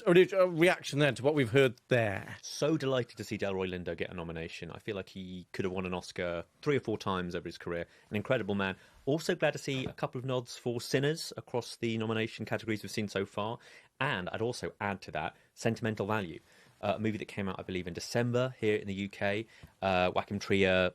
a reaction then to what we've heard there? So delighted to see Delroy Lindo get a nomination. I feel like he could have won an Oscar 3 or 4 times over his career. An incredible man. Also glad to see a couple of nods for Sinners across the nomination categories we've seen so far. And I'd also add to that Sentimental Value, a movie that came out, I believe, in December here in the UK. Joachim Trier,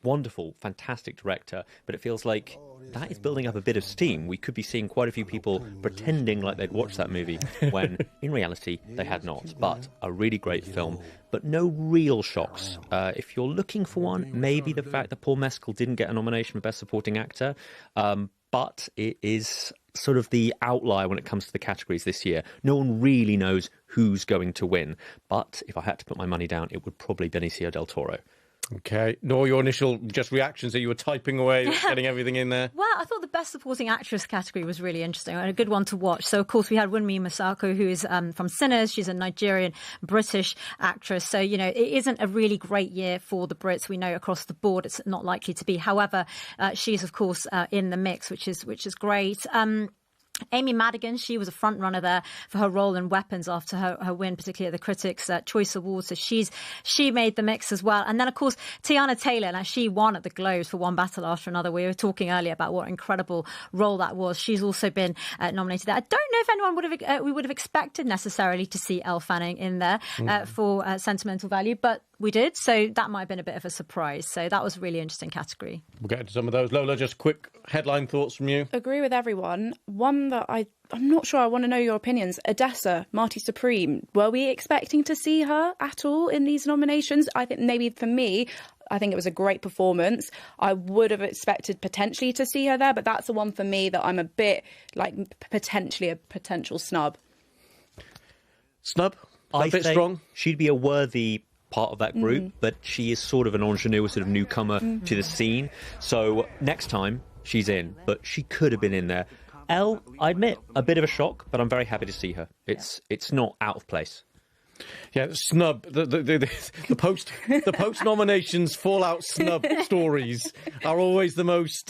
wonderful, fantastic director, but it feels like that is building up a bit of steam. We could be seeing quite a few people pretending like they'd watched that movie when, in reality, they had not. But a really great film, but no real shocks. If you're looking for one, maybe the fact that Paul Mescal didn't get a nomination for Best Supporting Actor, but it is sort of the outlier when it comes to the categories this year. No one really knows who's going to win. But if I had to put my money down, it would probably be Benicio del Toro. Okay. Nor your initial just reactions that you were typing away, getting everything in there? Well, I thought the Best Supporting Actress category was really interesting and a good one to watch. So, of course, we had Wunmi Masako, who is from Sinners. She's a Nigerian-British actress. So, you know, it isn't a really great year for the Brits. We know across the board it's not likely to be. However, she's, of course, in the mix, which is great. Amy Madigan, she was a front runner there for her role in Weapons after her win, particularly at the Critics' Choice Awards. So she made the mix as well. And then, of course, Tiana Taylor, now she won at the Globes for One Battle After Another. We were talking earlier about what an incredible role that was. She's also been nominated there. I don't know if anyone we would have expected necessarily to see Elle Fanning in there for Sentimental Value, but we did, so that might have been a bit of a surprise. So that was a really interesting category. We'll get into some of those. Lola, just quick headline thoughts from you. Agree with everyone. One that I'm not sure, I want to know your opinions. Odessa, Marty Supreme. Were we expecting to see her at all in these nominations? I think maybe for me, I think it was a great performance. I would have expected potentially to see her there, but that's the one for me that I'm a bit like potentially a potential snub. Snub? A bit strong? She'd be a worthy part of that group, but she is sort of an ingenue, sort of newcomer to the scene. So next time she's in, but she could have been in there. Elle, I admit, a bit of a shock, but I'm very happy to see her. It's not out of place. Yeah, snub. The post nominations fallout snub stories are always the most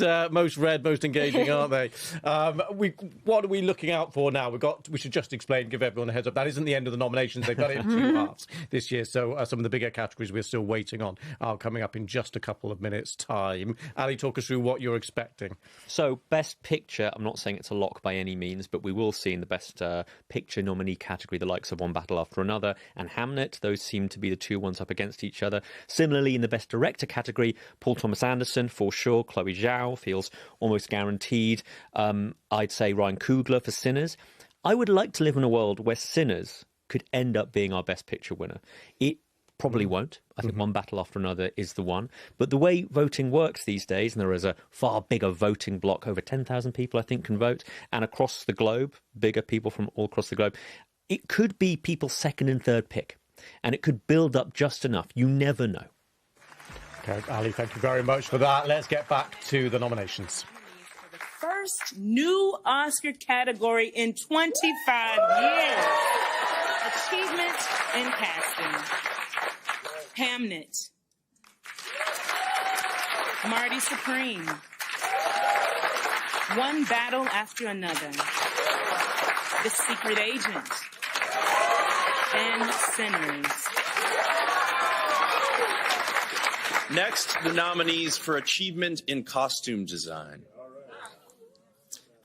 read, most engaging, aren't they? What are we looking out for now? We should just explain, give everyone a heads up. That isn't the end of the nominations. They've done it in 2 halves this year. So some of the bigger categories we're still waiting on are coming up in just a couple of minutes' time. Ali, talk us through what you're expecting. So Best Picture, I'm not saying it's a lock by any means, but we will see in the Best Picture nominee category the likes of One Battle After Another and Hamnet. Those seem to be the 2 ones up against each other. Similarly, in the Best Director category, Paul Thomas Anderson for sure. Chloe Zhao feels almost guaranteed. I'd say Ryan Coogler for Sinners. I would like to live in a world where Sinners could end up being our Best Picture winner. It probably won't. I think One Battle After Another is the one. But the way voting works these days, and there is a far bigger voting block, over 10,000 people I think can vote, and across the globe, bigger people from all across the globe, it could be people's second and third pick, and it could build up just enough. You never know. Okay, Ali, thank you very much for that. Let's get back to the nominations. For the first new Oscar category in 25 years. Achievement in casting. Hamnet. Marty Supreme. One Battle After Another. The Secret Agent. And Sinners. Next, the nominees for Achievement in Costume Design.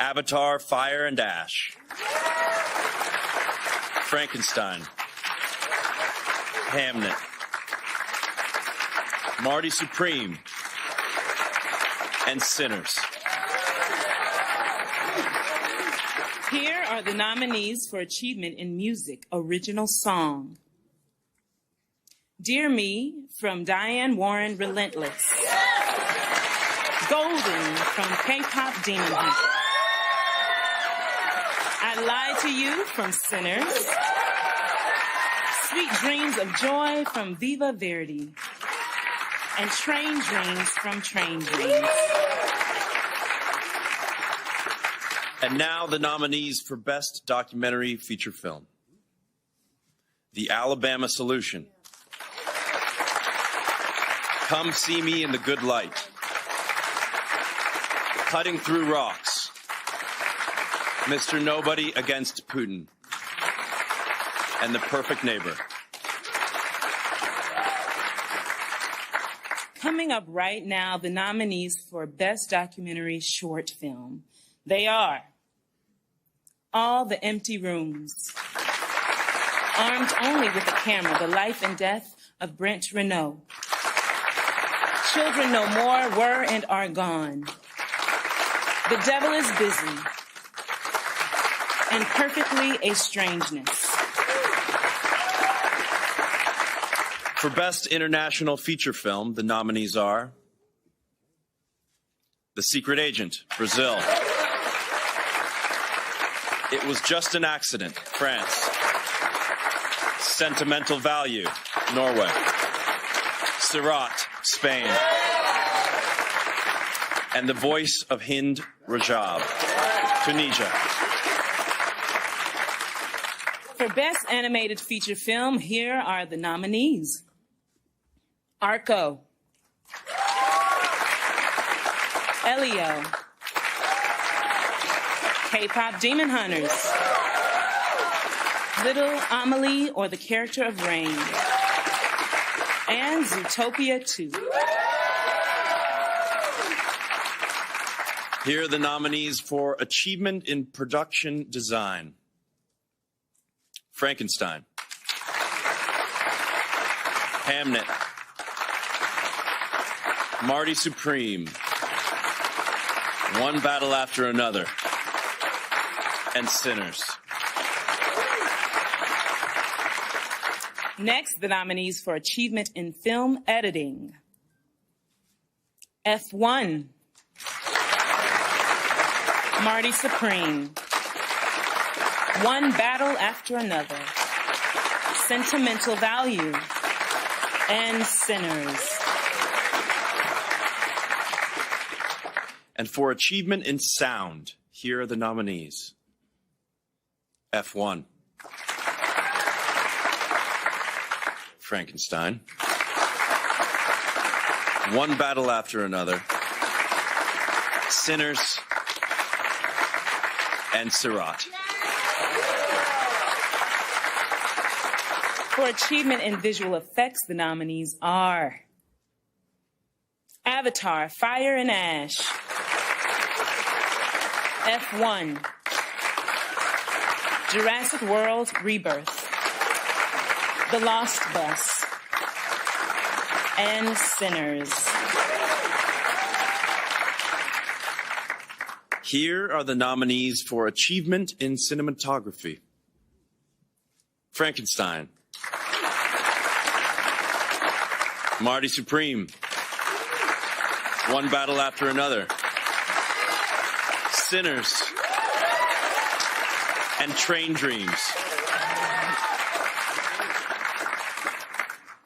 Avatar, Fire and Ash. Frankenstein. Hamnet. Marty Supreme. And Sinners. Here are the nominees for Achievement in Music Original Song. Dear Me from Diane Warren, Relentless. Golden from K-Pop Demon Hunter. I Lied to You from Sinners. Sweet Dreams of Joy from Viva Verdi. And Train Dreams from Train Dreams. And now the nominees for Best Documentary Feature Film. The Alabama Solution. Come See Me in the Good Light. Cutting Through Rocks. Mr. Nobody Against Putin. and The Perfect Neighbor. Coming up right now, the nominees for Best Documentary Short Film. They are All the Empty Rooms, Armed Only with a Camera, The Life and Death of Brent Renault, Children No More Were and Are Gone, The Devil is Busy, and Perfectly a Strangeness. For Best International Feature Film, the nominees are The Secret Agent, Brazil. It Was Just an Accident, France. Sentimental Value, Norway. Sirat, Spain. And The Voice of Hind Rajab, Tunisia. For Best Animated Feature Film, here are the nominees. Arco, Elio, K-Pop Demon Hunters, Little Amelie or the Character of Rain, and Zootopia 2. Here are the nominees for Achievement in Production Design. Frankenstein, Hamnet, Marty Supreme, One Battle After Another, and Sinners. Next, the nominees for Achievement in Film Editing. F1, Marty Supreme, One Battle After Another, Sentimental Value, and Sinners. And for Achievement in Sound, here are the nominees. F1, Frankenstein, One Battle After Another, Sinners, and Sirat. For Achievement in Visual Effects, the nominees are Avatar, Fire and Ash, F1, Jurassic World Rebirth, The Lost Bus, and Sinners. Here are the nominees for Achievement in Cinematography. Frankenstein, Marty Supreme, One Battle After Another, Sinners, and Train Dreams.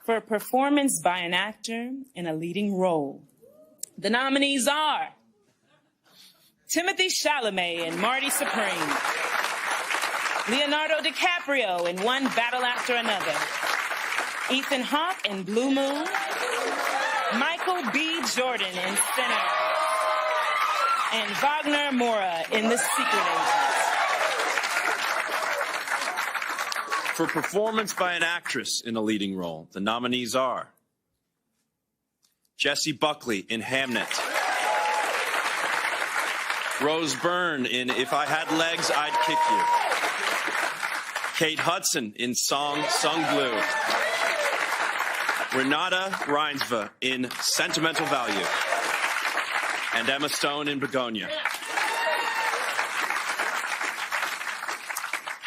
For performance by an actor in a leading role, the nominees are Timothée Chalamet in Marty Supreme, Leonardo DiCaprio in One Battle After Another, Ethan Hawke in Blue Moon, Michael B. Jordan in Sinner, and Wagner Moura in The Secret Agent. For performance by an actress in a leading role, the nominees are Jessie Buckley in Hamnet, Rose Byrne in If I Had Legs, I'd Kick You, Kate Hudson in Song Sung Blue, Renata Reinsve in Sentimental Value, and Emma Stone in Begonia.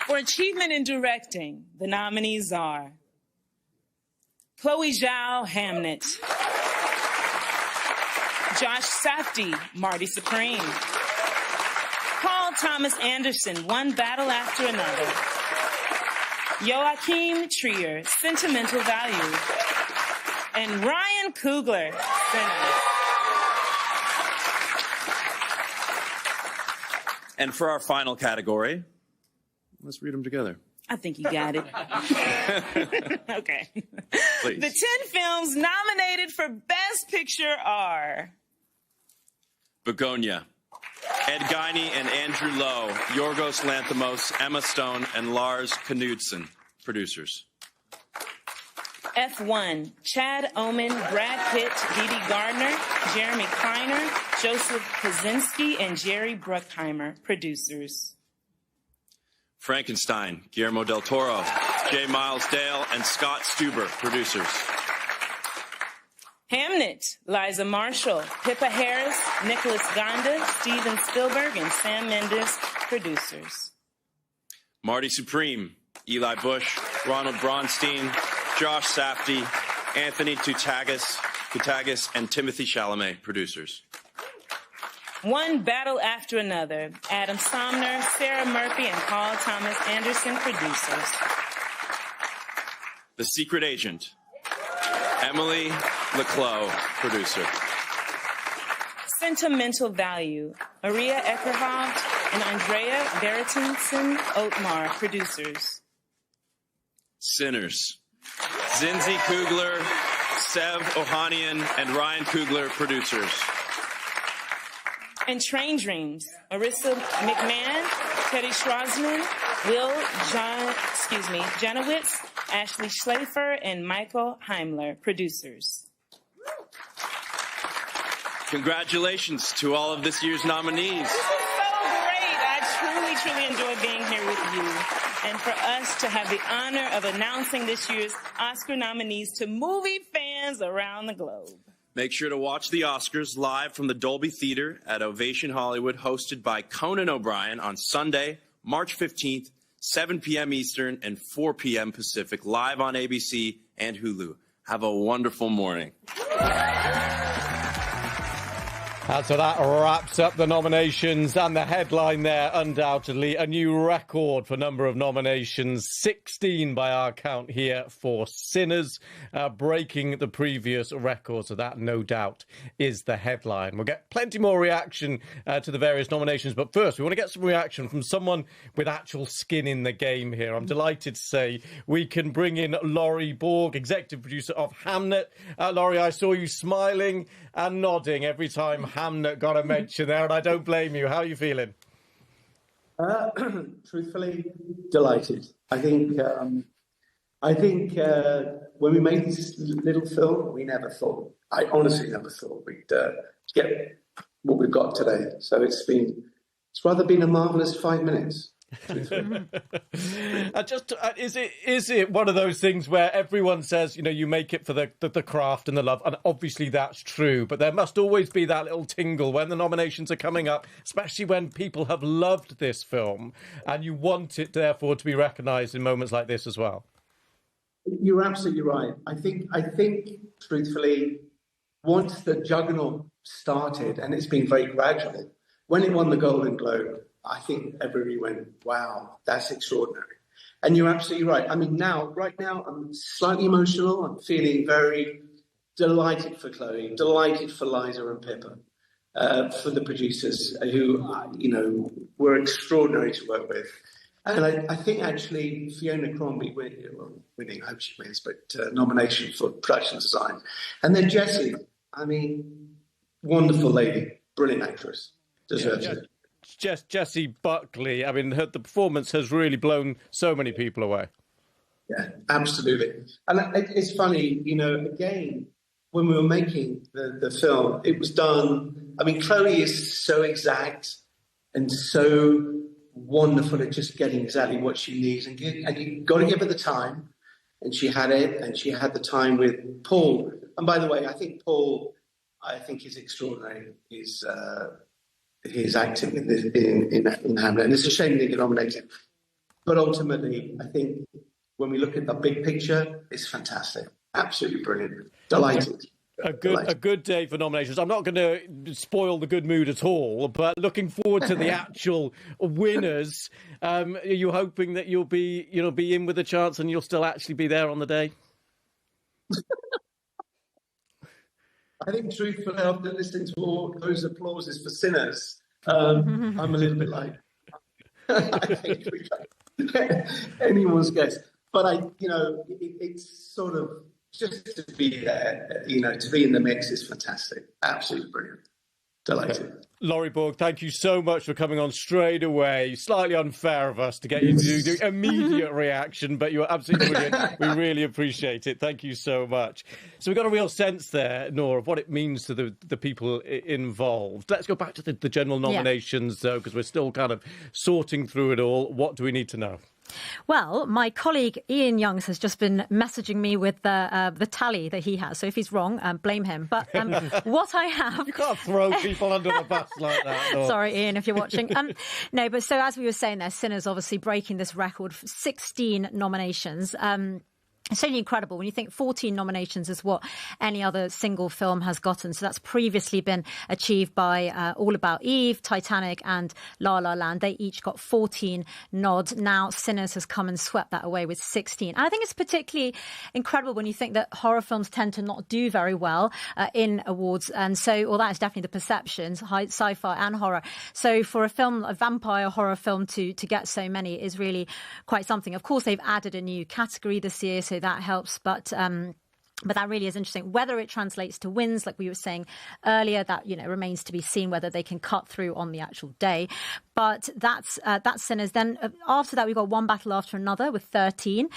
For Achievement in Directing, the nominees are Chloe Zhao, Hamnet, Josh Safdie, Marty Supreme, Paul Thomas Anderson, One Battle After Another, Joachim Trier, Sentimental Value, and Ryan Coogler, Sinners. And for our final category, let's read them together. I think you got it. Okay. Please. The 10 films nominated for Best Picture are Begonia, Ed Guiney and Andrew Lowe, Yorgos Lanthimos, Emma Stone, and Lars Knudsen. producers. F1, Chad Oman, Brad Pitt, Dee Gardner, Jeremy Kleiner, Joseph Kosinski, and Jerry Bruckheimer, producers. Frankenstein, Guillermo del Toro, J. Miles Dale, and Scott Stuber, producers. Hamnet, Liza Marshall, Pippa Harris, Nicholas Gonda, Steven Spielberg, and Sam Mendes, producers. Marty Supreme, Eli Bush, Ronald Braunstein, Josh Safdie, Anthony Koutagis, and Timothy Chalamet, producers. One Battle After Another, Adam Somner, Sarah Murphy, and Paul Thomas Anderson, producers. The Secret Agent, Emily Leclos, producer. Sentimental Value, Maria Eckerhoft and Andrea Bertinson Otmar, producers. Sinners, Zinzi Kugler, Sev Ohanian, and Ryan Kugler, producers. And Train Dreams, Marissa McMahon, Teddy Schwarzman, Janowitz, Ashley Schlafer, and Michael Heimler, producers. Congratulations to all of this year's nominees. This is so great. I truly enjoy being here with you. And for us to have the honor of announcing this year's Oscar nominees to movie fans around the globe. Make sure to watch the Oscars live from the Dolby Theater at Ovation Hollywood, hosted by Conan O'Brien on Sunday, March 15th, 7 p.m. Eastern and 4 p.m. Pacific, live on ABC and Hulu. Have a wonderful morning. And so that wraps up the nominations, and the headline there, undoubtedly, a new record for number of nominations, 16 by our count here for Sinners, breaking the previous record. So that, no doubt, is the headline. We'll get plenty more reaction to the various nominations, but first we want to get some reaction from someone with actual skin in the game here. I'm delighted to say we can bring in Laurie Borg, executive producer of Hamnet. Laurie, I saw you smiling and nodding every time Hamnet got a mention there, and I don't blame you. How are you feeling? Truthfully, delighted. I think when we made this little film, I honestly never thought we'd get what we've got today. So it's rather been a marvellous 5 minutes. Is it one of those things where everyone says, you know, you make it for the craft and the love, and obviously that's true, but there must always be that little tingle when the nominations are coming up, especially when people have loved this film, and you want it therefore to be recognised in moments like this as well? You're absolutely right. I think truthfully, once the juggernaut started, and it's been very gradual, when it won the Golden Globe, I think everybody went, wow, that's extraordinary. And you're absolutely right. I mean, right now, I'm slightly emotional. I'm feeling very delighted for Chloe, delighted for Liza and Pippa, for the producers who, were extraordinary to work with. And I think actually Fiona Crombie winning, I hope she wins, but nomination for production design. And then Jessie, I mean, wonderful lady, brilliant actress, deserves it. Jessie Buckley, I mean, the performance has really blown so many people away. Yeah, absolutely. And it's funny, again, when we were making the film, it was done, I mean, Chloe is so exact and so wonderful at just getting exactly what she needs. And you've got to give her the time. And she had it, and she had the time with Paul. And by the way, I think Paul, is extraordinary. His acting in Hamlet. And it's a shame they get nominated. But ultimately, I think when we look at the big picture, it's fantastic. Absolutely brilliant. Delighted. A good day for nominations. I'm not going to spoil the good mood at all, but looking forward to the actual winners. Are you hoping that you'll be in with a chance and you'll still actually be there on the day? I think truthfully, after listening to all those applauses for Sinners, I'm a little bit like, I think anyone's guess. But it's sort of just to be there, to be in the mix is fantastic. Absolutely brilliant. Delighted. Laurie Borg, thank you so much for coming on straight away. Slightly unfair of us to get you to do the immediate reaction, but you were absolutely brilliant. We really appreciate it. Thank you so much. So we've got a real sense there, Nora, of what it means to the people involved. Let's go back to the general nominations, though, because we're still kind of sorting through it all. What do we need to know? Well, my colleague Ian Youngs has just been messaging me with the tally that he has. So if he's wrong, blame him. But what I have... You can't throw people under the bus like that. No. Sorry, Ian, if you're watching. No, but so as we were saying there, Sinners obviously breaking this record, 16 nominations. It's really incredible when you think 14 nominations is what any other single film has gotten. So that's previously been achieved by All About Eve, Titanic and La La Land. They each got 14 nods. Now Sinners has come and swept that away with 16. And I think it's particularly incredible when you think that horror films tend to not do very well in awards. And so, well, that is definitely the perceptions, sci-fi and horror. So for a vampire horror film to get so many is really quite something. Of course, they've added a new category this year, so that helps, but that really is interesting. Whether it translates to wins, like we were saying earlier, that remains to be seen whether they can cut through on the actual day. But that's Sinners. Then after that, we've got One Battle After Another with 13.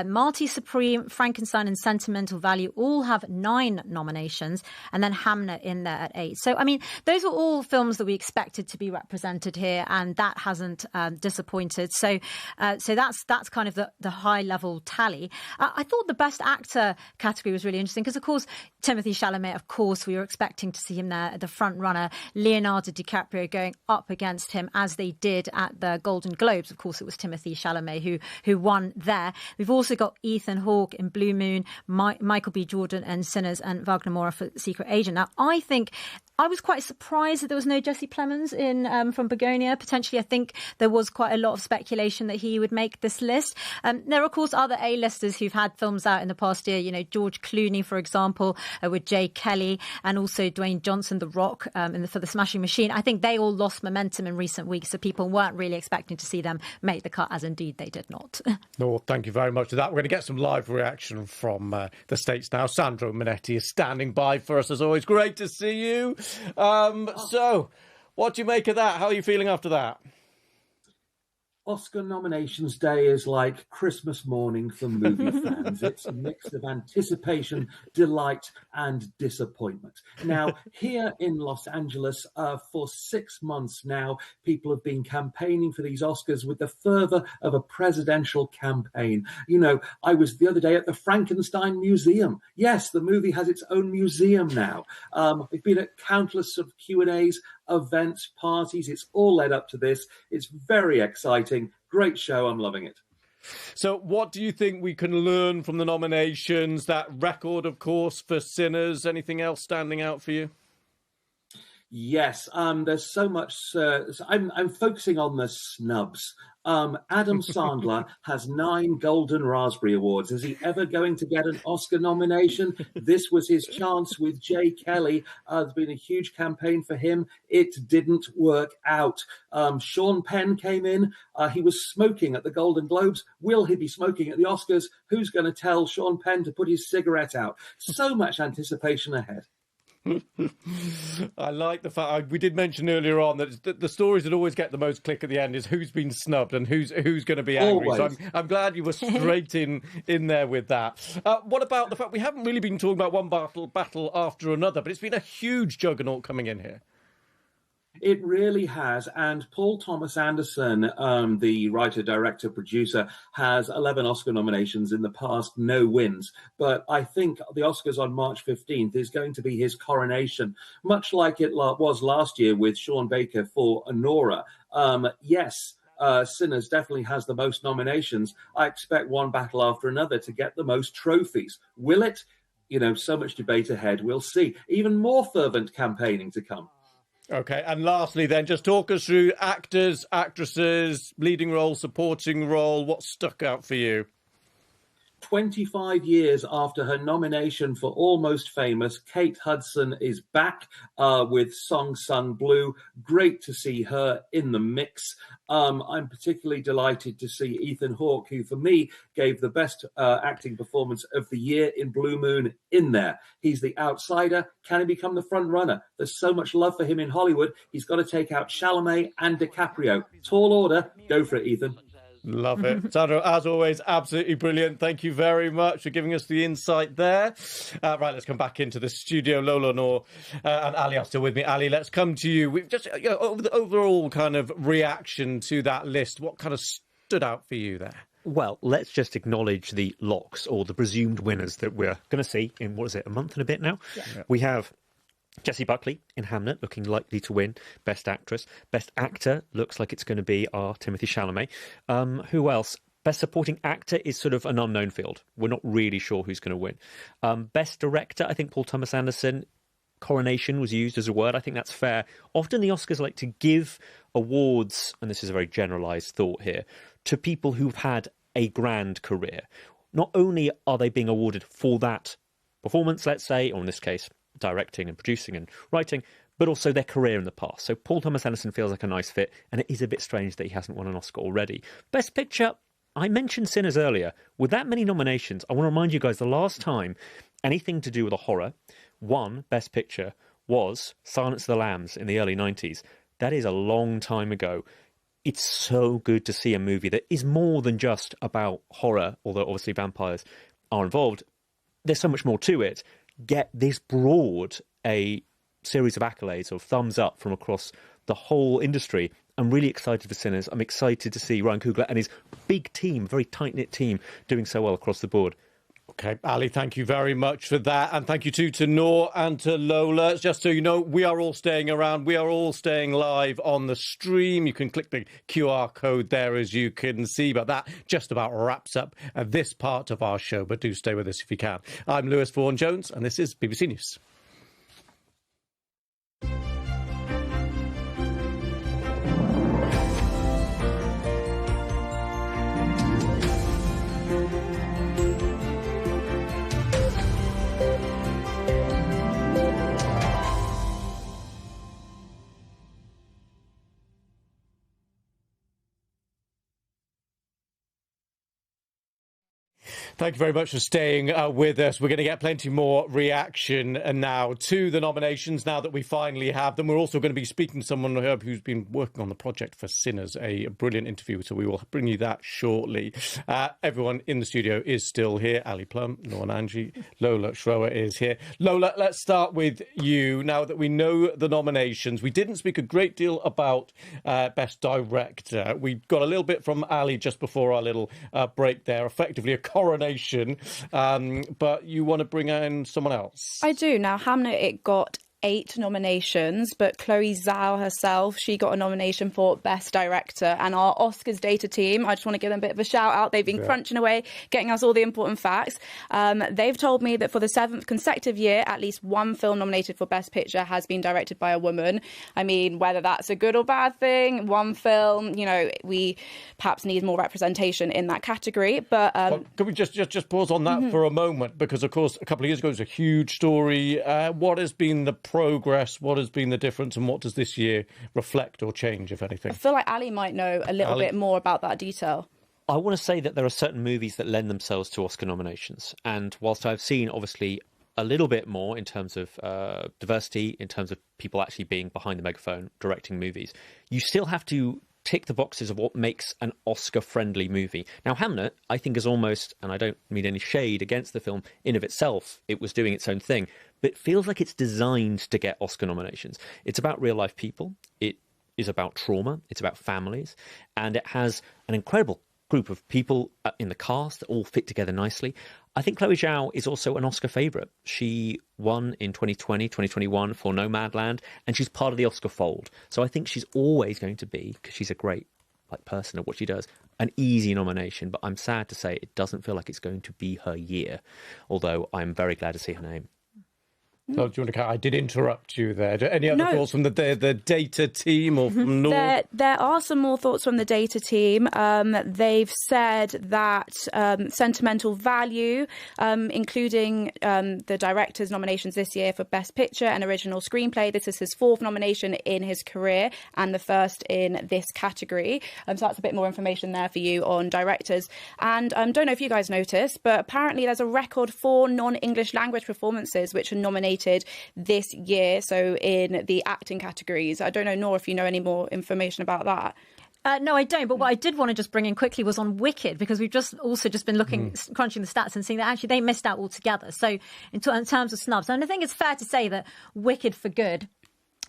Marty Supreme, Frankenstein and Sentimental Value all have 9 nominations. And then Hamnet in there at 8. So, I mean, those are all films that we expected to be represented here. And that hasn't disappointed. So that's kind of the high level tally. I thought the Best Actor category was really interesting because, of course, Timothée Chalamet, of course, we were expecting to see him there, the front runner. Leonardo DiCaprio going up against him as they did at the Golden Globes. Of course, it was Timothée Chalamet who won there. We've also got Ethan Hawke in Blue Moon, Michael B. Jordan and Sinners, and Wagner Moura for Secret Agent. Now, I think I was quite surprised that there was no Jesse Plemons in from Begonia. Potentially, I think there was quite a lot of speculation that he would make this list. There are, of course, other A-listers who've had films out in the past year. George Clooney, for example, with Jay Kelly, and also Dwayne Johnson, The Rock, for The Smashing Machine. I think they all lost momentum in recent weeks, so people weren't really expecting to see them make the cut, as indeed they did not. No, thank you very much for that. We're going to get some live reaction from the States now. Sandro Minetti is standing by for us, as always. Great to see you. So, what do you make of that? How are you feeling after that? Oscar nominations day is like Christmas morning for movie fans. It's a mix of anticipation, delight, and disappointment. Now, here in Los Angeles, for 6 months now, people have been campaigning for these Oscars with the fervor of a presidential campaign. I was the other day at the Frankenstein Museum. Yes, the movie has its own museum now. We've been at countless sort of Q&As, events, parties. It's all led up to this. It's very exciting. Great show. I'm loving it. So what do you think we can learn from the nominations? That record, of course, for Sinners. Anything else standing out for you? Yes, there's so much. I'm focusing on the snubs. Adam Sandler has 9 Golden Raspberry Awards. Is he ever going to get an Oscar nomination? This was his chance with Jay Kelly. There's been a huge campaign for him. It didn't work out. Sean Penn came in. He was smoking at the Golden Globes. Will he be smoking at the Oscars? Who's going to tell Sean Penn to put his cigarette out? So much anticipation ahead. I like the fact we did mention earlier on that the stories that always get the most click at the end is who's been snubbed and who's going to be angry. Always. So I'm glad you were straight in there with that. What about the fact we haven't really been talking about one battle after another, but it's been a huge juggernaut coming in here. It really has. And Paul Thomas Anderson, the writer, director, producer, has 11 Oscar nominations in the past, no wins. But I think the Oscars on March 15th is going to be his coronation, much like it was last year with Sean Baker for Anora. Yes. Sinners definitely has the most nominations. I expect One Battle After Another to get the most trophies. Will it? So much debate ahead. We'll see. Even more fervent campaigning to come. Okay, and lastly then, just talk us through actors, actresses, leading role, supporting role. What stuck out for you? 25 years after her nomination for Almost Famous, Kate Hudson is back with Song Sung Blue. Great to see her in the mix. I'm particularly delighted to see Ethan Hawke, who for me gave the best acting performance of the year in Blue Moon, in there. He's the outsider. Can he become the front runner? There's so much love for him in Hollywood. He's got to take out Chalamet and DiCaprio. Tall order. Go for it, Ethan. Love it. Sandro, as always, absolutely brilliant. Thank you very much for giving us the insight there. Right, let's come back into the studio. Lola, Noor, and Ali are still with me. Ali, let's come to you. We've just, over the overall kind of reaction to that list, what kind of stood out for you there? Well, let's just acknowledge the locks, or the presumed winners that we're going to see in, what is it, a month and a bit now? Yeah. We have Jessie Buckley in Hamnet, looking likely to win Best Actress. Best Actor looks like it's going to be our Timothée Chalamet. Who else? Best Supporting Actor is sort of an unknown field. We're not really sure who's going to win. Best Director, I think Paul Thomas Anderson. Coronation was used as a word. I think that's fair. Often the Oscars like to give awards, and this is a very generalised thought here, to people who've had a grand career. Not only are they being awarded for that performance, let's say, or in this case, directing and producing and writing, but also their career in the past. So Paul Thomas Anderson feels like a nice fit, and it is a bit strange that he hasn't won an Oscar already. Best Picture, I mentioned Sinners earlier. With that many nominations, I want to remind you guys the last time anything to do with a horror won Best Picture was Silence of the Lambs in the early 90s. That is a long time ago. It's so good to see a movie that is more than just about horror, although obviously vampires are involved. There's so much more to it. Get this broad a series of accolades, of thumbs up from across the whole industry. I'm really excited for Sinners. I'm excited to see Ryan Coogler and his big team, very tight-knit team, doing so well across the board. Okay, Ali, thank you very much for that. And thank you too to Noor and to Lola. Just so you know, we are all staying around. We are all staying live on the stream. You can click the QR code there, as you can see. But that just about wraps up this part of our show. But do stay with us if you can. I'm Lewis Vaughan-Jones, and this is BBC News. Thank you very much for staying with us. We're going to get plenty more reaction now to the nominations now that we finally have them. We're also going to be speaking to someone who's been working on the project for Sinners, a brilliant interview, so we will bring you that shortly. Everyone in the studio is still here. Ali Plum, Noor Nanji, Lola Schroer is here. Lola, let's start with you. Now that we know the nominations, we didn't speak a great deal about Best Director. We got a little bit from Ali just before our little break there, effectively a coronation. But you want to bring in someone else? I do. Now, Hamnet, it got 8 nominations, but Chloe Zhao herself, she got a nomination for Best Director. And our Oscars data team, I just want to give them a bit of a shout out. They've been crunching away, getting us all the important facts. They've told me that for the 7th consecutive year, at least one film nominated for Best Picture has been directed by a woman. I mean, whether that's a good or bad thing, one film, you know, we perhaps need more representation in that category. But can we just pause on that for a moment? Because, of course, a couple of years ago, it was a huge story. What has been the progress, what has been the difference, and what does this year reflect or change, if anything? I feel like Ali might know a little bit more about that detail. I want to say that there are certain movies that lend themselves to Oscar nominations, and whilst I've seen obviously a little bit more in terms of diversity, in terms of people actually being behind the megaphone directing movies, you still have to tick the boxes of what makes an Oscar-friendly movie. Now, Hamnet, I think, is almost, and I don't mean any shade against the film in of itself, it was doing its own thing, but it feels like it's designed to get Oscar nominations. It's about real-life people, it is about trauma, it's about families, and it has an incredible group of people in the cast that all fit together nicely. I think Chloe Zhao is also an Oscar favourite. She won in 2020, 2021 for Nomadland, and she's part of the Oscar fold. So I think she's always going to be, because she's a great person at what she does, an easy nomination. But I'm sad to say it doesn't feel like it's going to be her year, although I'm very glad to see her name. Oh, do you want to? I did interrupt you there. Any other thoughts from the data team or from Nor? There are some more thoughts from the data team. They've said that sentimental value, including the director's nominations this year for Best Picture and Original Screenplay. This is his 4th nomination in his career and the first in this category. So that's a bit more information there for you on directors. And don't know if you guys noticed, but apparently there's a record 4 non-English language performances which are nominated this year, so in the acting categories. I don't know, Nora, if you know any more information about that. No, I don't. But what I did want to just bring in quickly was on Wicked, because we've just been looking, crunching the stats and seeing that actually they missed out altogether. So in terms of snubs, and I think it's fair to say that Wicked for Good,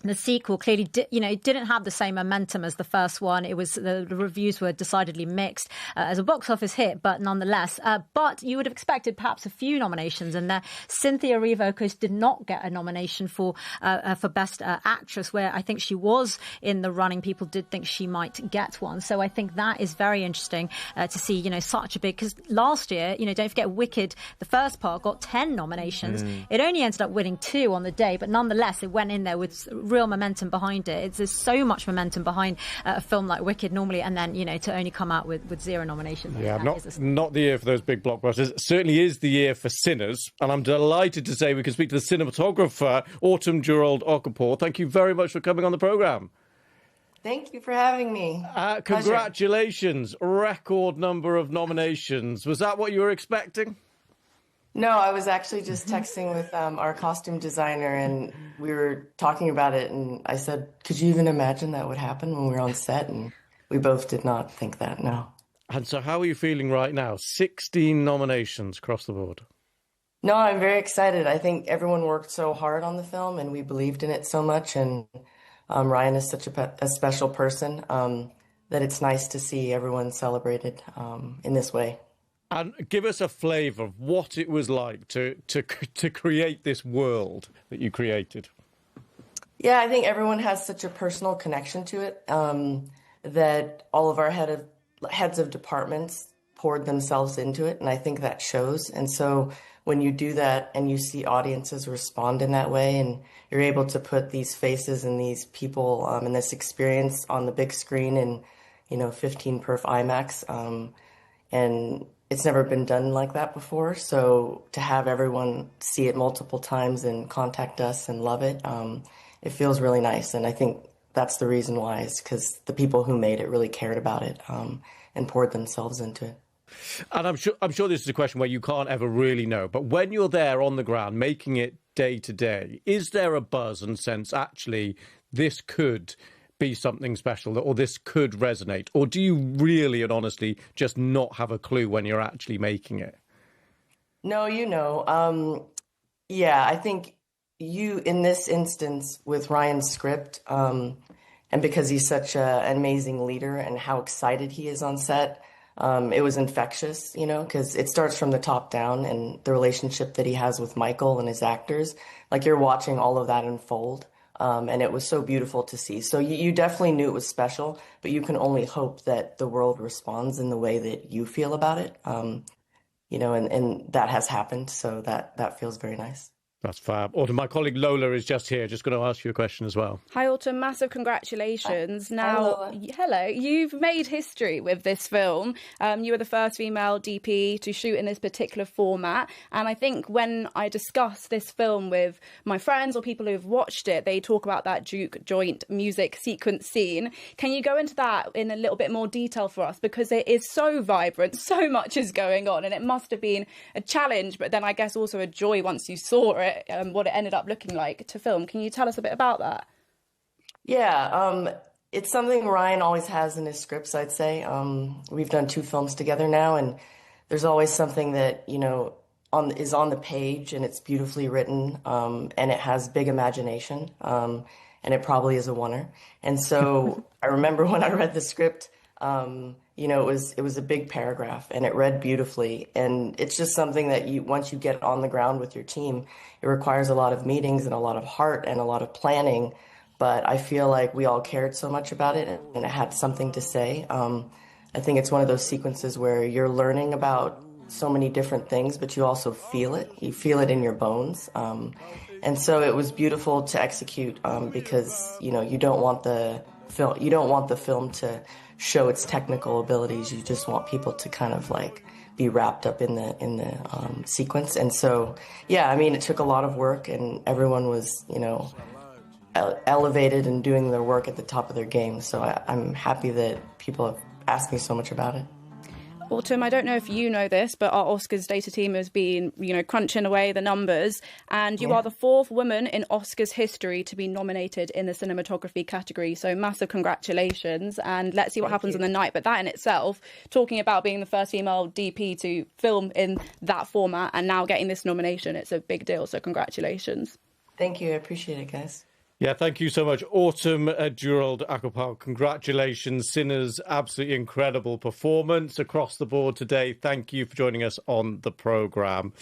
the sequel, clearly didn't have the same momentum as the first one. It was the reviews were decidedly mixed as a box office hit, but nonetheless. But you would have expected perhaps a few nominations in there. Cynthia Erivo, of course, did not get a nomination for Best Actress, where I think she was in the running. People did think she might get one. So I think that is very interesting to see, such a big, because last year, don't forget, Wicked, the first part, got 10 nominations. It only ended up winning 2 on the day, but nonetheless, it went in there with real momentum behind it. There's so much momentum behind a film like Wicked normally, and then to only come out with 0 nominations. Yeah, not the year for those big blockbusters. It certainly is the year for Sinners, and I'm delighted to say we can speak to the cinematographer Autumn Gerald Okafor. Thank you very much for coming on the programme. Thank you for having me. Congratulations, record number of nominations. Was that what you were expecting? No, I was actually just texting with our costume designer, and we were talking about it, and I said, could you even imagine that would happen when we were on set? And we both did not think that, no. And so how are you feeling right now? 16 nominations across the board. No, I'm very excited. I think everyone worked so hard on the film, and we believed in it so much, and Ryan is such a special person that it's nice to see everyone celebrated in this way. And give us a flavour of what it was like to create this world that you created. Yeah, I think everyone has such a personal connection to it that all of our heads of departments poured themselves into it, and I think that shows. And so when you do that and you see audiences respond in that way, and you're able to put these faces and these people and this experience on the big screen in 15 perf IMAX, and it's never been done like that before. So to have everyone see it multiple times and contact us and love it, it feels really nice. And I think that's the reason why, is because the people who made it really cared about it and poured themselves into it. And I'm sure this is a question where you can't ever really know, but when you're there on the ground making it day to day, is there a buzz and sense actually this could be something special, or this could resonate? Or do you really and honestly just not have a clue when you're actually making it? No, yeah, I think in this instance with Ryan's script, and because he's such an amazing leader and how excited he is on set, it was infectious, because it starts from the top down, and the relationship that he has with Michael and his actors, like you're watching all of that unfold. And it was so beautiful to see. So you definitely knew it was special, but you can only hope that the world responds in the way that you feel about it. And that has happened. So that feels very nice. That's fab. Autumn, my colleague Lola is just here. Just going to ask you a question as well. Hi, Autumn. Massive congratulations. Now, hello. You've made history with this film. You were the first female DP to shoot in this particular format. And I think when I discuss this film with my friends or people who've watched it, they talk about that Duke joint music sequence scene. Can you go into that in a little bit more detail for us? Because it is so vibrant, so much is going on, and it must have been a challenge, but then I guess also a joy once you saw it. What it ended up looking like to film. Can you tell us a bit about that? Yeah, it's something Ryan always has in his scripts, I'd say. We've done 2 films together now, and there's always something that, is on the page, and it's beautifully written, and it has big imagination, and it probably is a oneer. And so I remember when I read the script, it was a big paragraph, and it read beautifully. And it's just something that once you get on the ground with your team, it requires a lot of meetings and a lot of heart and a lot of planning. But I feel like we all cared so much about it, and it had something to say. I think it's one of those sequences where you're learning about so many different things, but you also feel it. You feel it in your bones. And so it was beautiful to execute because, you don't want the film to show its technical abilities. You just want people to kind of like be wrapped up in the sequence. And so, yeah, I mean, it took a lot of work, and everyone was, elevated and doing their work at the top of their game. So I'm happy that people have asked me so much about it. Autumn, I don't know if you know this, but our Oscars data team has been, crunching away the numbers, and you are the 4th woman in Oscars history to be nominated in the cinematography category. So massive congratulations, and let's see what happens on the night. But that in itself, talking about being the first female DP to film in that format and now getting this nomination, it's a big deal. So congratulations. Thank you. I appreciate it, guys. Yeah, thank you so much. Autumn Gerald Akopal, congratulations. Sinners, absolutely incredible performance across the board today. Thank you for joining us on the programme.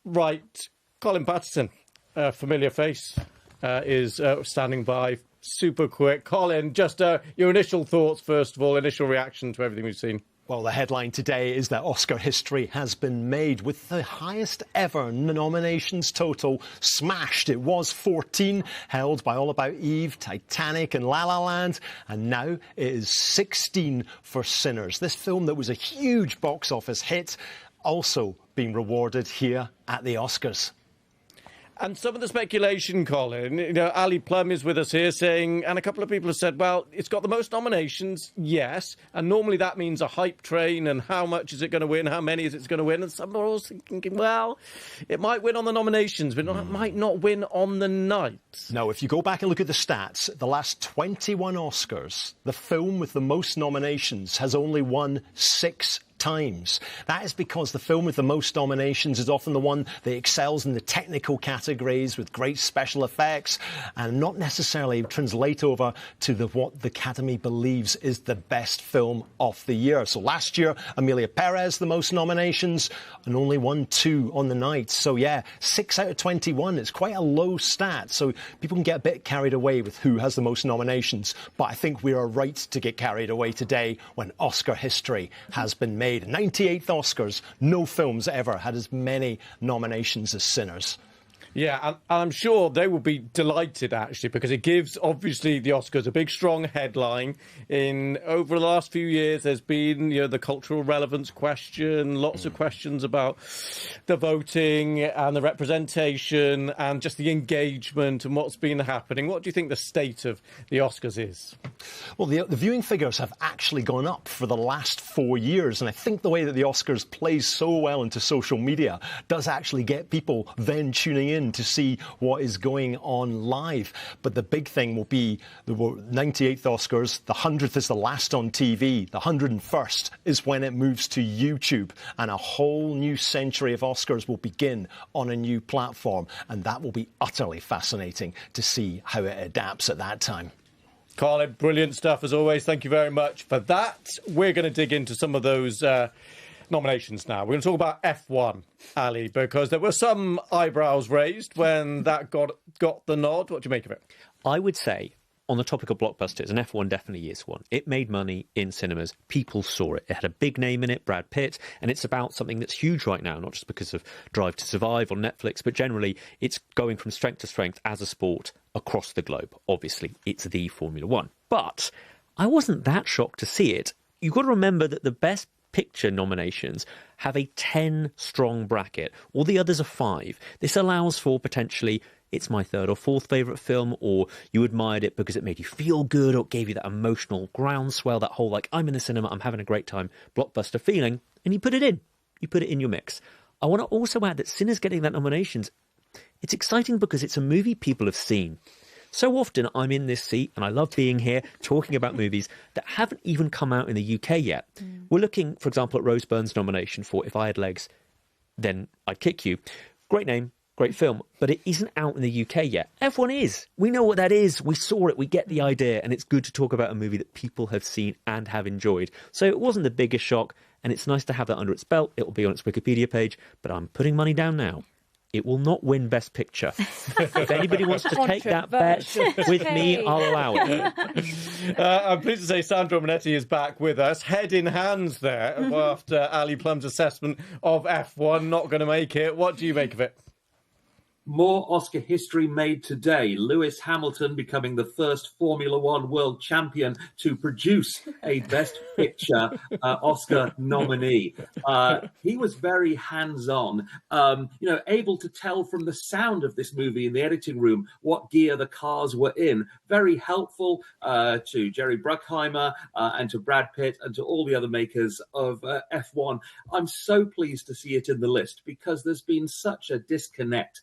Right, Colin Patterson, a familiar face, is standing by. Super quick. Colin, just your initial thoughts, first of all, initial reaction to everything we've seen. Well, the headline today is that Oscar history has been made with the highest ever nominations total smashed. It was 14, held by All About Eve, Titanic and La La Land, and now it is 16 for Sinners. This film that was a huge box office hit, also being rewarded here at the Oscars. And some of the speculation, Colin, Ali Plum is with us here saying, and a couple of people have said, well, it's got the most nominations, yes, and normally that means a hype train, and how much is it going to win, how many is it going to win, and some are also thinking, well, it might win on the nominations, but it might not win on the night. No, if you go back and look at the stats, the last 21 Oscars, the film with the most nominations has only won 6 times. That is because the film with the most nominations is often the one that excels in the technical categories with great special effects and not necessarily translate over to what the Academy believes is the best film of the year. So last year, Amelia Perez, the most nominations, and only won 2 on the night. So yeah, 6 out of 21. It's quite a low stat. So people can get a bit carried away with who has the most nominations. But I think we are right to get carried away today when Oscar history has been made. 98th Oscars, no films ever had as many nominations as Sinners. Yeah, and I'm sure they will be delighted, actually, because it gives, obviously, the Oscars a big, strong headline. Over the last few years, there's been, the cultural relevance question, lots of questions about the voting and the representation and just the engagement and what's been happening. What do you think the state of the Oscars is? Well, the viewing figures have actually gone up for the last 4 years, and I think the way that the Oscars plays so well into social media does actually get people then tuning in to see what is going on live. But the big thing will be the 98th Oscars, the 100th is the last on TV, the 101st is when it moves to YouTube, and a whole new century of Oscars will begin on a new platform, and that will be utterly fascinating to see how it adapts at that time. Colin, brilliant stuff as always. Thank you very much for that. We're going to dig into some of those nominations now. We're going to talk about F1, Ali, because there were some eyebrows raised when that got the nod. What do you make of it? I would say, on the topic of blockbusters, and F1 definitely is one, it made money in cinemas. People saw it. It had a big name in it, Brad Pitt, and it's about something that's huge right now, not just because of Drive to Survive on Netflix, but generally it's going from strength to strength as a sport across the globe. Obviously, it's the Formula One. But I wasn't that shocked to see it. You've got to remember that the Best Picture nominations have a 10-strong bracket. All the others are 5. This allows for potentially, it's my 3rd or 4th favourite film, or you admired it because it made you feel good or gave you that emotional groundswell, that whole, like, I'm in the cinema, I'm having a great time, blockbuster feeling, and you put it in. You put it in your mix. I want to also add that Sinners getting that nominations, it's exciting because it's a movie people have seen. So often I'm in this seat, and I love being here, talking about movies that haven't even come out in the UK yet. We're looking, for example, at Rose Byrne's nomination for If I Had Legs, Then I'd Kick You. Great name, great film, but it isn't out in the UK yet. F1 is. We know what that is. We saw it. We get the idea, and it's good to talk about a movie that people have seen and have enjoyed. So it wasn't the biggest shock, and it's nice to have that under its belt. It will be on its Wikipedia page, but I'm putting money down now. It will not win Best Picture. If anybody wants to take that bet with me, I'll allow it. I'm pleased to say Sandro Monetti is back with us, head in hands there, after Ali Plum's assessment of F1. Not going to make it. What do you make of it? more Oscar history made today. Lewis Hamilton becoming the first Formula One world champion to produce a Best Picture Oscar nominee. He was very hands-on, able to tell from the sound of this movie in the editing room what gear the cars were in. Very helpful to Jerry Bruckheimer and to Brad Pitt and to all the other makers of F1. I'm so pleased to see it in the list because there's been such a disconnect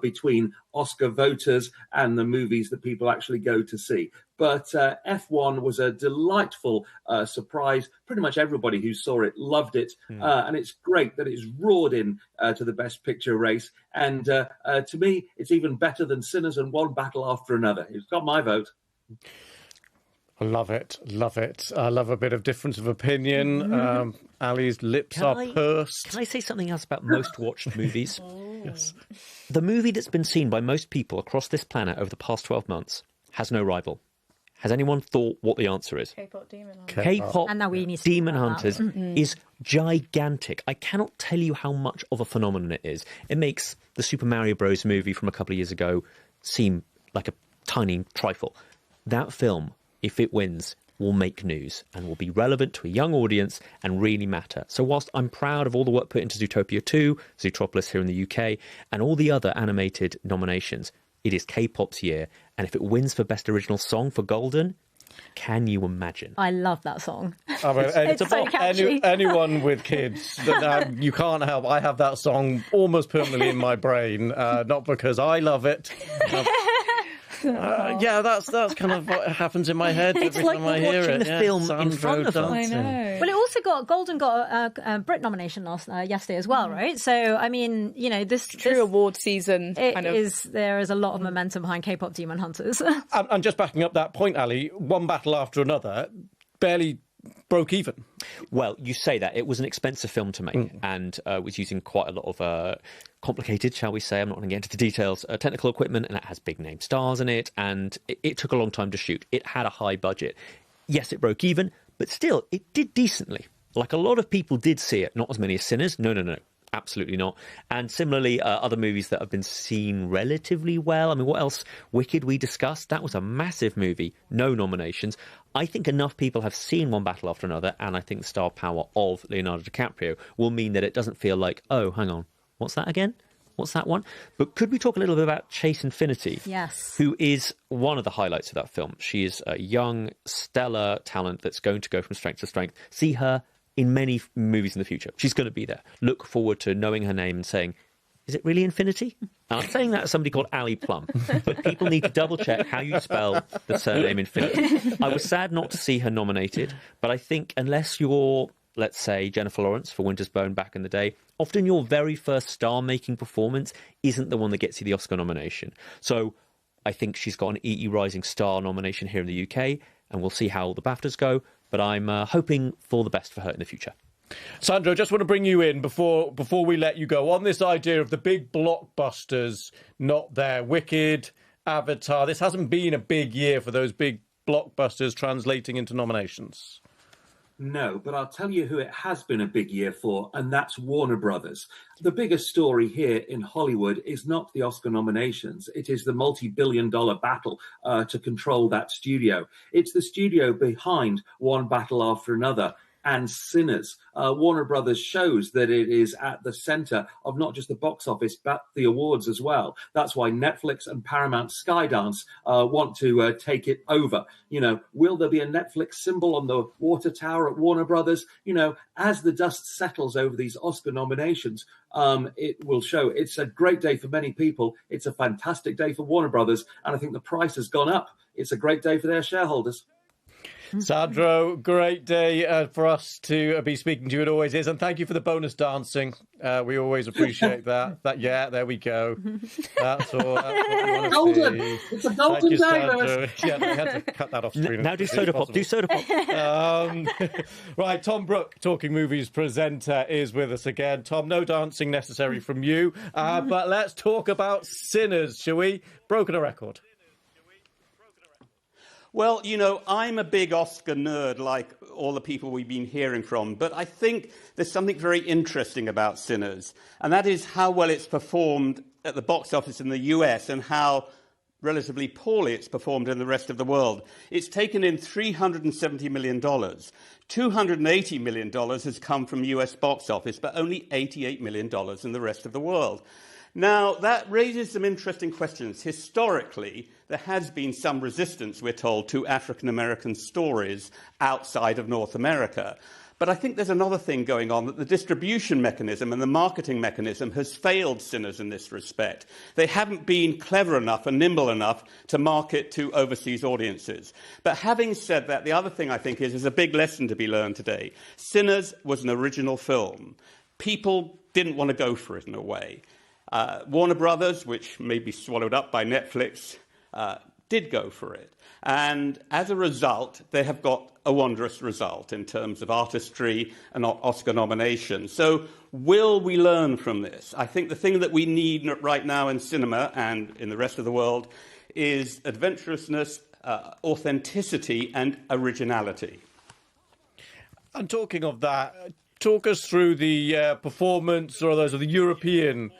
between Oscar voters and the movies that people actually go to see. But F1 was a delightful surprise. Pretty much everybody who saw it loved it. And it's great that it's roared in to the Best Picture race. And to me, it's even better than Sinners and One Battle After Another. It's got my vote. I love it. Love it. I love a bit of difference of opinion. Ali's lips are pursed. Can I say something else about most watched movies? Yes. The movie that's been seen by most people across this planet over the past 12 months has no rival. Has anyone thought what the answer is? K-pop Demon Hunters. K-pop And now we need to Demon talk about Hunters is gigantic. I cannot tell you how much of a phenomenon it is. It makes the Super Mario Bros. Movie from a couple of years ago seem like a tiny trifle. That film, if it wins, will make news and will be relevant to a young audience and really matter. So whilst I'm proud of all the work put into Zootopia 2, Zootropolis here in the UK, and all the other animated nominations, it is K-pop's year. And if it wins for Best Original Song for Golden, can you imagine? I love that song. I mean, It's so catchy. anyone with kids, you can't help. I have that song almost permanently in my brain, not because I love it. That's kind of what happens in my head every like time I hear watching it. the film in Sandro front of us. dancing. I know. Well, it also Golden got a Brit nomination yesterday as well, right? So, I mean, this True award season. There is a lot of momentum behind K-pop Demon Hunters. And just backing up that point, Ali, One Battle After Another barely broke even. Well, you say that. It was an expensive film to make and was using quite a lot of complicated, shall we say, I'm not going to get into the details, technical equipment, and it has big name stars in it, and it took a long time to shoot. It had a high budget. Yes, it broke even, but still, it did decently. Like a lot of people did see it, not as many as Sinners. No. Absolutely not. And similarly, other movies that have been seen relatively well. I mean, what else? Wicked, we discussed. That was a massive movie. No nominations. I think enough people have seen One Battle After Another, and I think the star power of Leonardo DiCaprio will mean that it doesn't feel like, oh, hang on, what's that again? What's that one? But could we talk a little bit about Chase Infinity? Yes. Who is one of the highlights of that film. She is a young, stellar talent that's going to go from strength to strength. See her in many movies in the future. She's going to be there. Look forward to knowing her name and saying, is it really Infinity? And I'm saying that as somebody called Ali Plum, but people need to double check how you spell the surname Infinity. I was sad not to see her nominated, but I think unless you're, let's say, Jennifer Lawrence for Winter's Bone back in the day, often your very first star-making performance isn't the one that gets you the Oscar nomination. So I think she's got an EE Rising Star nomination here in the UK, and we'll see how the BAFTAs go, but I'm hoping for the best for her in the future. Sandro, just want to bring you in before we let you go on this idea of the big blockbusters not there. Wicked, Avatar. This hasn't been a big year for those big blockbusters translating into nominations. No, but I'll tell you who it has been a big year for, and that's Warner Brothers. The biggest story here in Hollywood is not the Oscar nominations. It is the multi-billion-dollar battle to control that studio. It's the studio behind One Battle After Another and Sinners. Warner Brothers shows that it is at the center of not just the box office, but the awards as well. That's why Netflix and Paramount Skydance want to take it over. Will there be a Netflix symbol on the water tower at Warner Brothers? As the dust settles over these Oscar nominations, it will show. It's a great day for many people. It's a fantastic day for Warner Brothers. And I think the price has gone up. It's a great day for their shareholders. Sandro, great day for us to be speaking to you. It always is. And thank you for the bonus dancing. We always appreciate that. Yeah, there we go. That's all. That's what we want to golden. see. It's a golden day. Sandro. Yeah, they had to cut that off screen. Now do soda pop. Do soda pop. Right, Tom Brooke, Talking Movies presenter, is with us again. Tom, no dancing necessary from you. But let's talk about Sinners, shall we? Broken a record. Well, you know, I'm a big Oscar nerd, like all the people we've been hearing from, but I think there's something very interesting about Sinners, and that is how well it's performed at the box office in the US and how relatively poorly it's performed in the rest of the world. It's taken in $370 million. $280 million has come from US box office, but only $88 million in the rest of the world. Now, that raises some interesting questions. Historically, there has been some resistance, we're told, to African-American stories outside of North America. But I think there's another thing going on, that the distribution mechanism and the marketing mechanism has failed Sinners in this respect. They haven't been clever enough and nimble enough to market to overseas audiences. But having said that, the other thing I think is there's a big lesson to be learned today. Sinners was an original film. People didn't want to go for it in a way. Warner Brothers, which may be swallowed up by Netflix, did go for it. And as a result, they have got a wondrous result in terms of artistry and Oscar nominations. So will we learn from this? I think the thing that we need right now in cinema and in the rest of the world is adventurousness, authenticity and originality. And talking of that, talk us through the performance or those of the European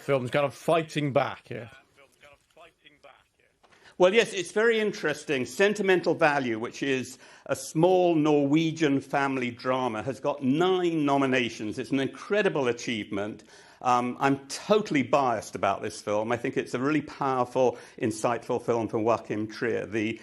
films kind of fighting back here. Well, yes, it's very interesting. Sentimental Value, which is a small Norwegian family drama, has got 9 nominations. It's an incredible achievement. I'm totally biased about this film. I think it's a really powerful, insightful film from Joachim Trier, the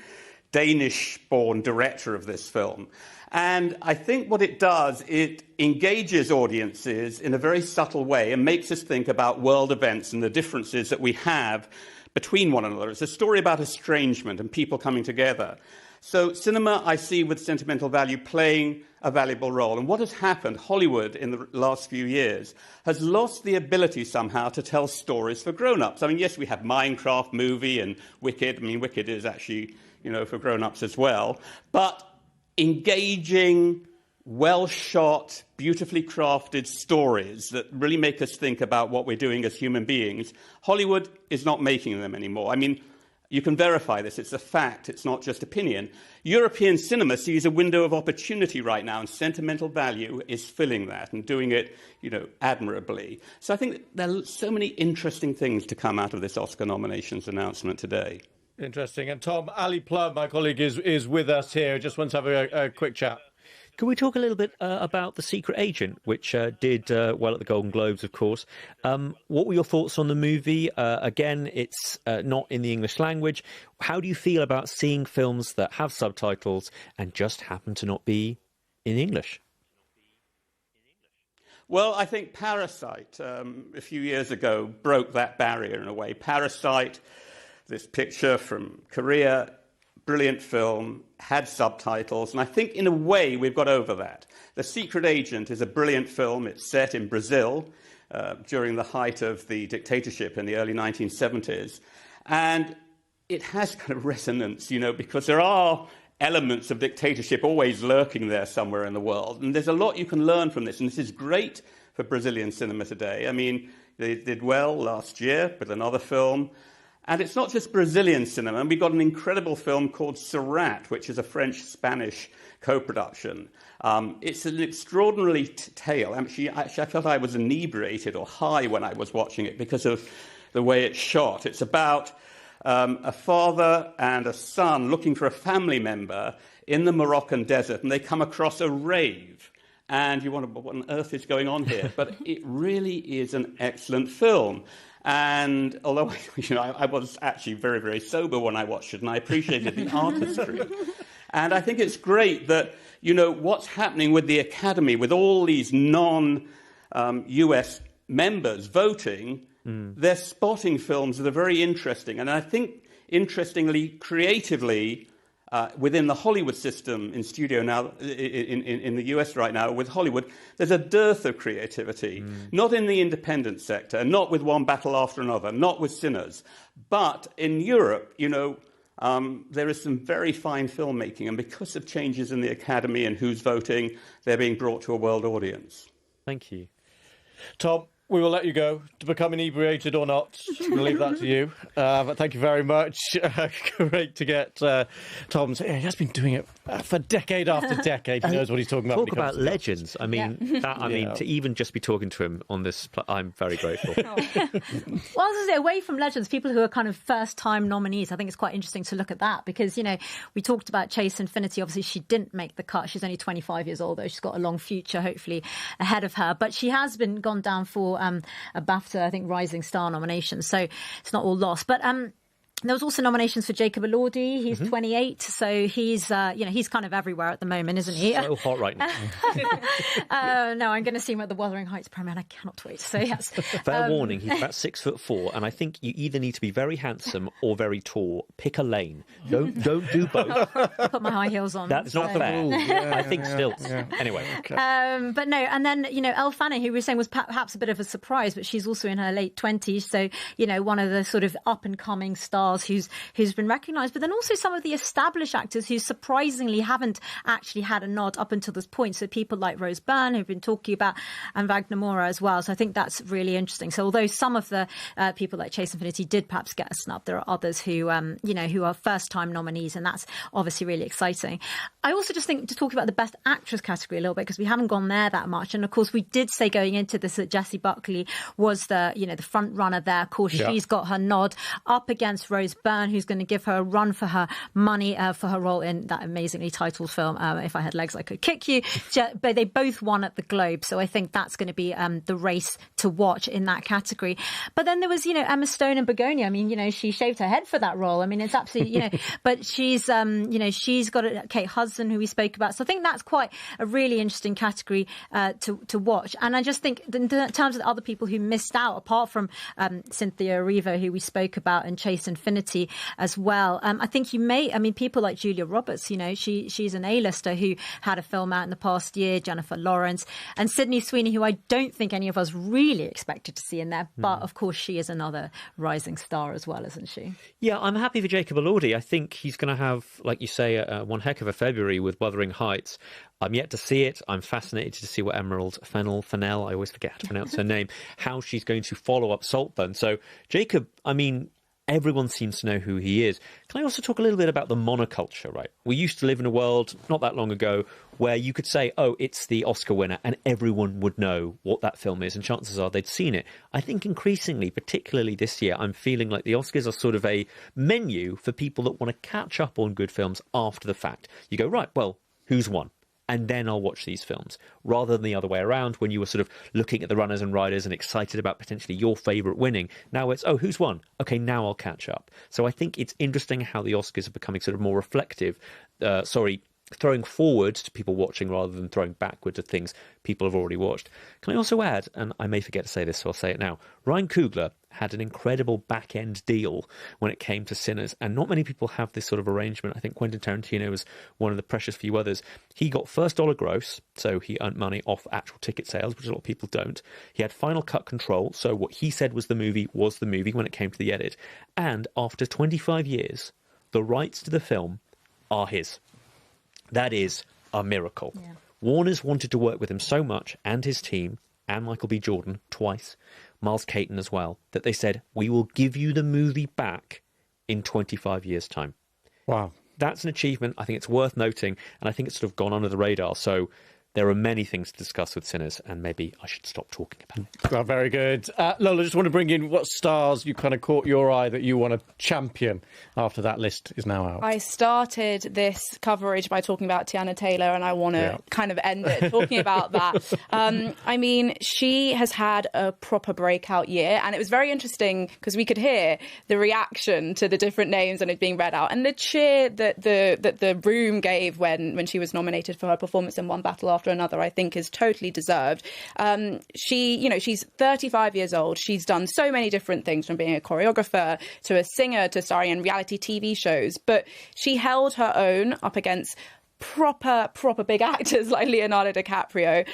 Danish-born director of this film. And I think what it does, it engages audiences in a very subtle way and makes us think about world events and the differences that we have between one another. It's a story about estrangement and people coming together. So cinema, I see with Sentimental Value playing a valuable role. And what has happened, Hollywood in the last few years has lost the ability somehow to tell stories for grown-ups. I mean, yes, we have Minecraft movie and Wicked. I mean, Wicked is actually, you know, for grown-ups as well. But engaging, well-shot, beautifully crafted stories that really make us think about what we're doing as human beings, Hollywood is not making them anymore. I mean, you can verify this. It's a fact. It's not just opinion. European cinema sees a window of opportunity right now, and Sentimental Value is filling that and doing it, you know, admirably. So I think there are so many interesting things to come out of this Oscar nominations announcement today. Interesting. And Tom, Ali Plum, my colleague, is with us here. Just wants to have a quick chat. Can we talk a little bit about The Secret Agent, which did well at the Golden Globes, of course? What were your thoughts on the movie? Again, it's not in the English language. How do you feel about seeing films that have subtitles and just happen to not be in English? Well, I think Parasite, a few years ago, broke that barrier in a way. Parasite, this picture from Korea, brilliant film, had subtitles, and I think in a way we've got over that. The Secret Agent is a brilliant film. It's set in Brazil during the height of the dictatorship in the early 1970s, and it has kind of resonance, you know, because there are elements of dictatorship always lurking there somewhere in the world, and there's a lot you can learn from this, and this is great for Brazilian cinema today. I mean, they did well last year with another film. And it's not just Brazilian cinema. And we've got an incredible film called Surat, which is a French-Spanish co-production. It's an extraordinary tale. Actually, I felt I was inebriated or high when I was watching it because of the way it's shot. It's about a father and a son looking for a family member in the Moroccan desert, and they come across a rave. And you wonder, what on earth is going on here? But it really is an excellent film. And although I was actually very, very sober when I watched it, and I appreciated the artistry. And I think it's great that, you know, what's happening with the Academy, with all these non-US members voting, they're spotting films that are very interesting. And I think, interestingly, creatively, within the Hollywood system in studio now, in the US right now, with Hollywood, there's a dearth of creativity. Not in the independent sector, not with One Battle After Another, not with Sinners. But in Europe, you know, there is some very fine filmmaking. And because of changes in the Academy and who's voting, they're being brought to a world audience. Thank you. Tom, we will let you go to become inebriated or not. We'll leave that to you. But thank you very much. Great to get Tom's. He has been doing it for decade after decade. He knows what he's talking about. Talk about legends. I mean, to even just be talking to him on this, I'm very grateful. Well, as I say, away from legends, people who are kind of first-time nominees, I think it's quite interesting to look at that because, you know, we talked about Chase Infinity. Obviously, she didn't make the cut. She's only 25 years old, though. She's got a long future, hopefully, ahead of her. But she has gone down for a BAFTA, I think, Rising Star nomination. So it's not all lost. But there was also nominations for Jacob Elordi. He's 28, so he's he's kind of everywhere at the moment, isn't he? So hot right now. No, I'm going to see him at the Wuthering Heights premiere, and I cannot wait. So yes. Fair warning, he's about 6'4", and I think you either need to be very handsome or very tall. Pick a lane. Don't do both. Put my high heels on. That's not fair. I think stilts. Yeah. Anyway. Okay. But no, and then Elle Fanning, who we were saying was perhaps a bit of a surprise, but she's also in her late 20s, so one of the sort of up and coming stars who's been recognised, but then also some of the established actors who surprisingly haven't actually had a nod up until this point. So people like Rose Byrne, who've been talking about, and Wagner Moura as well. So I think that's really interesting. So although some of the people like Chase Infinity did perhaps get a snub, there are others who who are first-time nominees, and that's obviously really exciting. I also just think to talk about the Best Actress category a little bit, because we haven't gone there that much. And of course, we did say going into this that Jessie Buckley was the front runner there. Of course, she's got her nod up against Rose Byrne, who's going to give her a run for her money for her role in that amazingly titled film, If I Had Legs, I Could Kick You. But they both won at the Globe, so I think that's going to be the race to watch in that category. But then there was, Emma Stone and Begonia. I mean, she shaved her head for that role. I mean, it's absolutely, but she's, she's got Kate Hudson, who we spoke about. So I think that's quite a really interesting category to watch. And I just think in terms of the other people who missed out, apart from Cynthia Erivo, who we spoke about, and Chase Infinity as well. I think people like Julia Roberts, she's an A-lister who had a film out in the past year, Jennifer Lawrence, and Sydney Sweeney, who I don't think any of us really expected to see in there. But of course, she is another rising star as well, isn't she? Yeah, I'm happy for Jacob Elordi. I think he's going to have, like you say, one heck of a February with Wuthering Heights. I'm yet to see it. I'm fascinated to see what Emerald Fennell, I always forget how to pronounce her name, how she's going to follow up Saltburn. So Jacob, everyone seems to know who he is. Can I also talk a little bit about the monoculture, right? We used to live in a world not that long ago where you could say, oh, it's the Oscar winner, and everyone would know what that film is, and chances are they'd seen it. I think increasingly, particularly this year, I'm feeling like the Oscars are sort of a menu for people that want to catch up on good films after the fact. You go, right, well, who's won? And then I'll watch these films, rather than the other way around when you were sort of looking at the runners and riders and excited about potentially your favourite winning. Now it's, oh, who's won? Okay, now I'll catch up. So I think it's interesting how the Oscars are becoming sort of more reflective, throwing forward to people watching rather than throwing backward to things people have already watched. Can I also add, and I may forget to say this, so I'll say it now, Ryan Coogler had an incredible back-end deal when it came to Sinners, and not many people have this sort of arrangement. I think Quentin Tarantino was one of the precious few others. He got first dollar gross, so he earned money off actual ticket sales, which a lot of people don't. He had final cut control, so what he said was the movie when it came to the edit. And after 25 years, the rights to the film are his. That is a miracle. Yeah. Warner's wanted to work with him so much, and his team, and Michael B. Jordan twice, Miles Caton as well, that they said, we will give you the movie back in 25 years' time. Wow. That's an achievement. I think it's worth noting, and I think it's sort of gone under the radar. So there are many things to discuss with Sinners, and maybe I should stop talking about it. Well, very good. Lola, just want to bring in what stars you kind of caught your eye that you want to champion after that list is now out. I started this coverage by talking about Tiana Taylor, and I want to kind of end it talking about that. She has had a proper breakout year, and it was very interesting because we could hear the reaction to the different names and it being read out, and the cheer that the room gave when she was nominated for her performance in One Battle After Another, I think is totally deserved. She's 35 years old. She's done so many different things, from being a choreographer to a singer to starring in reality TV shows. But she held her own up against proper big actors like Leonardo DiCaprio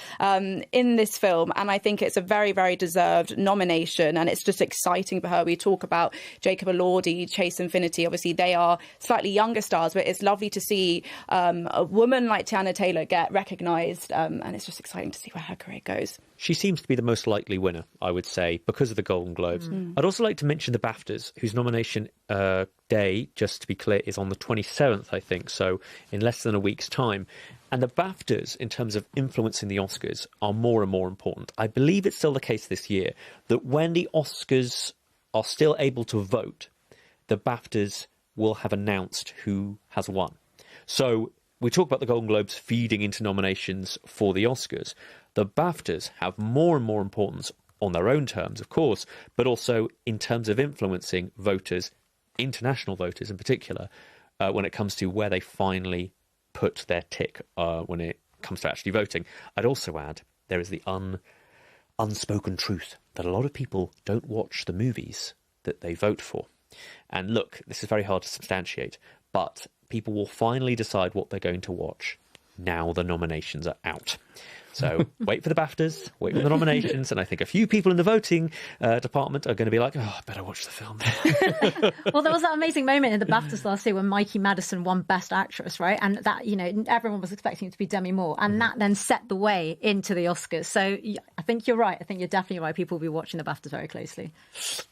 in this film, and I think it's a very, very deserved nomination, and it's just exciting for her. We talk about Jacob Elordi, Chase Infinity, obviously they are slightly younger stars, but it's lovely to see a woman like Tiana Taylor get recognised, and it's just exciting to see where her career goes. She seems to be the most likely winner, I would say, because of the Golden Globes. I'd also like to mention the BAFTAs, whose nomination day, just to be clear, is on the 27th, I think, so in less than a week's time. And the BAFTAs, in terms of influencing the Oscars, are more and more important. I believe it's still the case this year that when the Oscars are still able to vote, the BAFTAs will have announced who has won. So we talk about the Golden Globes feeding into nominations for the Oscars. The BAFTAs have more and more importance on their own terms, of course, but also in terms of influencing voters, international voters in particular, when it comes to where they finally put their tick when it comes to actually voting. I'd also add there is the unspoken truth that a lot of people don't watch the movies that they vote for. And look, this is very hard to substantiate, but people will finally decide what they're going to watch now the nominations are out. So wait for the BAFTAs, wait for the nominations, and I think a few people in the voting department are going to be like, oh, I better watch the film. Well, there was that amazing moment in the BAFTAs last year when Mikey Madison won Best Actress, right? And that, you know, everyone was expecting it to be Demi Moore, and that then set the way into the Oscars. So I think you're right. I think you're definitely right. People will be watching the BAFTAs very closely.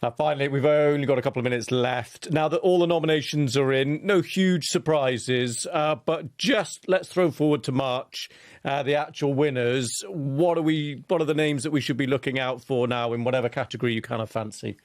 Now, finally, we've only got a couple of minutes left. Now that all the nominations are in, no huge surprises, but just let's throw forward to March. The actual winners. What are the names that we should be looking out for now in whatever category you kind of fancy?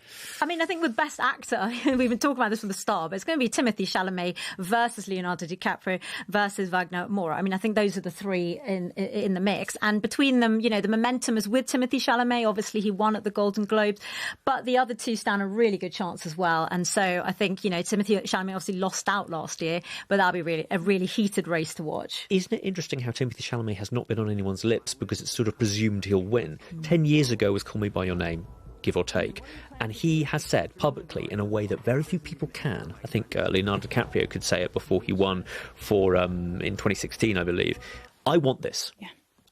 I mean, I think with Best Actor, we've been talking about this from the start, but it's going to be Timothée Chalamet versus Leonardo DiCaprio versus Wagner Moura. I mean, I think those are the three in the mix. And between them, you know, the momentum is with Timothée Chalamet. Obviously, he won at the Golden Globes, but the other two stand a really good chance as well. And so I think, you know, Timothée Chalamet obviously lost out last year, but that'll be a really heated race to watch. Isn't it interesting how Timothée Chalamet has not been on anyone's lips because it's sort of presumed he'll win? 10 years ago was Call Me By Your Name, give or take. And he has said publicly in a way that very few people can. I think Leonardo DiCaprio could say it before he won for in 2016, I believe. I want this. Yeah.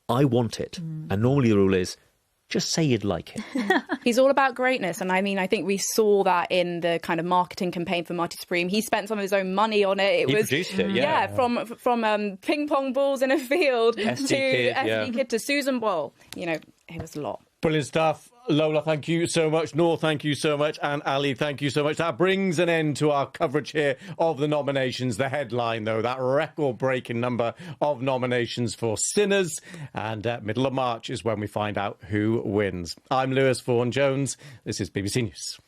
I want it. And normally the rule is just say you'd like it. He's all about greatness. And I mean, I think we saw that in the kind of marketing campaign for Marty Supreme. He spent some of his own money on it. He produced it, yeah. From ping pong balls in a field to SD Kid to Susan Boyle. You know, it was a lot. Brilliant stuff. Lola, thank you so much. Noor, thank you so much. And Ali, thank you so much. That brings an end to our coverage here of the nominations. The headline, though, that record-breaking number of nominations for Sinners. And middle of March is when we find out who wins. I'm Lewis Vaughan-Jones. This is BBC News.